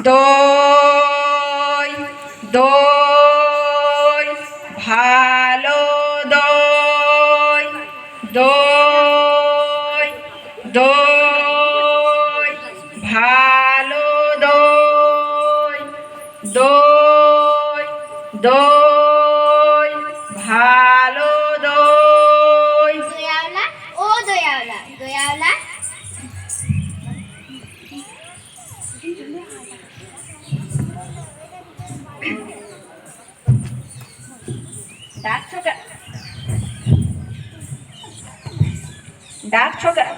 দই দই ভালো দই দই দই ভালো দই দই দই ভালো দই। দয়াওলা ও দয়াওলা দয়াওলা, ডাকছো কেন? ডাকছো কেন?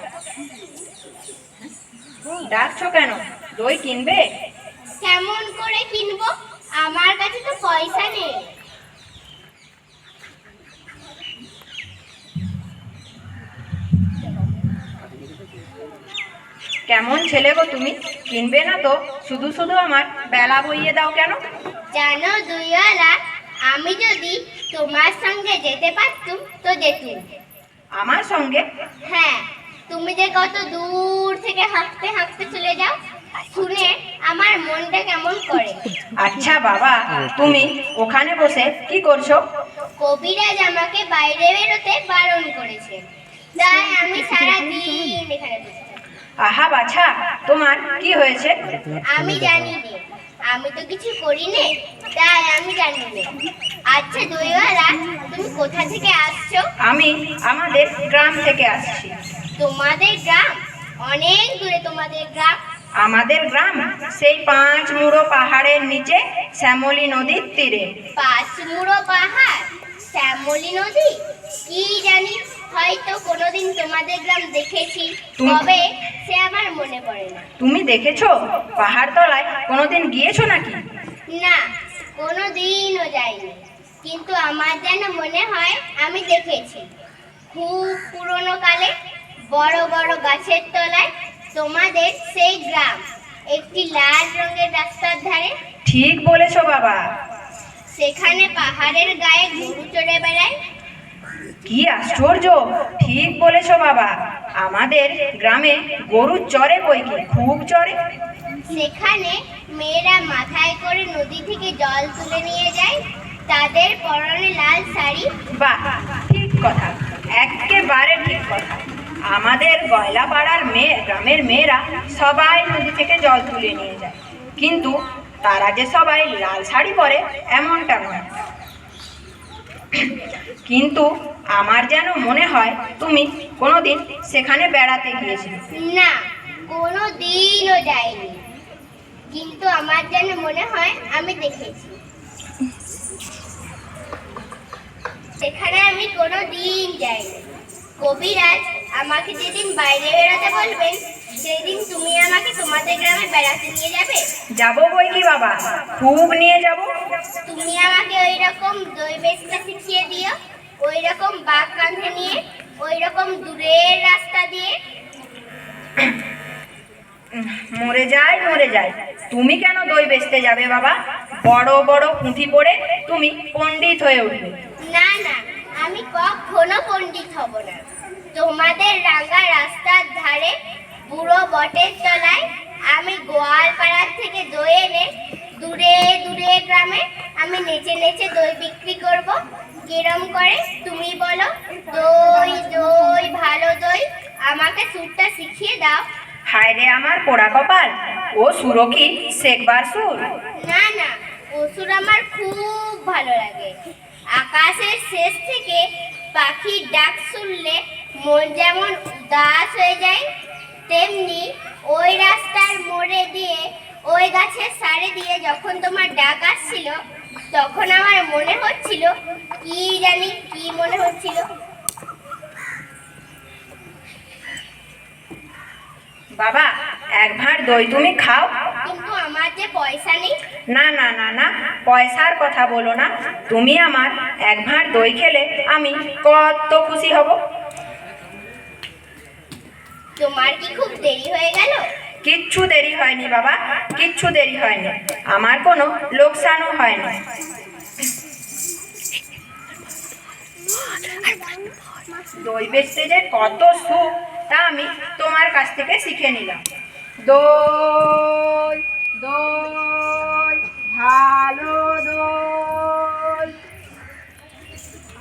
ডাকছো কেন? দই কিনবে? কেমন করে কিনবো? আমার কাছে তো পয়সা নেই। কেমন ছেলে গো তুমি, কিনবে না তো শুধু শুধু আমার বেলা বইয়ে দাও কেন? জানো দয়াওলা, আমি যদি তোমার সঙ্গে যেতে পারতুম তো যেতুম। আমার সঙ্গে? হ্যাঁ, তুমি যে কত দূর থেকে হাঁটতে হাঁটতে চলে যাও, শুনে আমার মনটা কেমন করে। আচ্ছা বাবা, তুমি ওখানে বসে কি করছো? কবিরাজ আমাকে বাইরে বেরোতে বারণ করেছে, তাই আমি সারা দিন এখানে বসে থাকি। আহা বাছা, তোমার কি হয়েছে? আমি জানি নে, আমি তো কিছু করি নে, তাই আমি জানি নে। আচ্ছা দইওয়ালা, তুমি কোথা থেকে আসছো? আমি আমাদের গ্রাম থেকে আসছি। তোমাদের গ্রাম? অনেক দূরে তোমাদের গ্রাম। আমাদের গ্রাম সেই 5 মুড়ো পাহাড়ের নিচে শ্যামলী নদীর তীরে। পাঁচমুড়ো পাহাড়, শ্যামলী নদী, কি জানি, হয়তো কোনোদিন তোমাদের গ্রাম দেখেছি, তবে সে আমার মনে পড়ে না। তুমি দেখেছো? পাহাড় তলায় কোনোদিন গিয়েছো নাকি? না, কোনোদিনও যাইনি, কিন্তু আমার যেন মনে হয় আমি দেখেছি। খুব পুরনো কালে বড় বড় গাছের তলায় তোমাদের সেই গ্রাম, একটি লাল রঙের রাস্তার ধারে। ঠিক বলেছো বাবা। সেখানে পাহাড়ের গায়ে গরু চড়ে বেড়ায়। কি আশ্চর্য, ঠিক বলেছো বাবা। আমাদের গ্রামে গরু চড়ে বই কি, খুব চড়ে। সেখানে মেয়েরা মাথায় করে নদী থেকে জল তুলে নিয়ে যায়, তাদের পরনে লাল শাড়ি। বাহ, ঠিক কথা, একেবারে ঠিক কথা। আমাদের গয়লাপাড়ার গ্রামের মেয়েরা সবাই নদী থেকে জল তুলে নিয়ে যায়, কিন্তু তারা যে সবাই লাল শাড়ি পরে এমনটা নয়। কিন্তু আমার যেন মনে হয় তুমি কোনোদিন সেখানে বেড়াতে গিয়েছিলে। না, কোনো দিনও যাইনি, কিন্তু আমার যেন মনে হয় আমি দেখেছি। সেখানে আমি কোনো দিন যাইনি। কবিরাজ আমাকে যেদিন বাইরে বেরোতে বলবেন, সেদিন তুমি আমাকে তোমাদের গ্রামে বেড়াতে নিয়ে যাবে? যাবো বই কি বাবা, খুব নিয়ে যাব। তুমি আমাকে ওই রকম দই বেচতে শিখিয়ে দিও, ওই রকম বাঘ কাঁধে নিয়ে, ওই রকম দূরের রাস্তা দিয়ে। মরে যায় মরে যায়, তুমি কেন দই বেচতে যাবে বাবা? বড় বড় পুঁথি পড়ে তুমি পণ্ডিত হয়ে উঠবে। না না, আমি কখনো পণ্ডিত হব না। তোমাদের রাঙা রাস্তার ধারে বুড়ো বটের তলায় আমি গোয়ালপাড়ার থেকে দই এনে দূরে দূরে গ্রামে আমি নেচে নেচে দই বিক্রি করব। কিরম করে তুমি বলো? দই দই ভালো দই, আমাকে সুরটা শিখিয়ে দাও। হায় রে আমার পোড়া কপাল, ও সুরো কি শেখবার সুর? না না, অসুর আমার খুব ভালো লাগে। আকাশের শেষ থেকে পাখির ডাক শুনলে মন যেমন উদাস হয়ে যায়, তেমনি ওই রাস্তার মোড়ে দিয়ে ওই গাছের সারি দিয়ে যখন তোমার ডাক আসছিল, তখন আমার মনে হচ্ছিল, কি জানি কি মনে হচ্ছিল। বাবা, এক ভাঁড় দই তুমি খাও। কিন্তু আমার যে পয়সা নেই। না না না না, পয়সার কথা বলো না। তুমি আমার এক ভাঁড় দই খেলে আমি কত খুশি হব। তোমার কি খুব দেরি হয়ে গেল? কিচ্ছু দেরি হয়নি বাবা, কিচ্ছু দেরি হয়নি, আমার কোনো লোকসানও হয়নি। দই বেচতে যে কত সুখ, তা আমি তোমার কাছ থেকে শিখে নিলাম। দই দই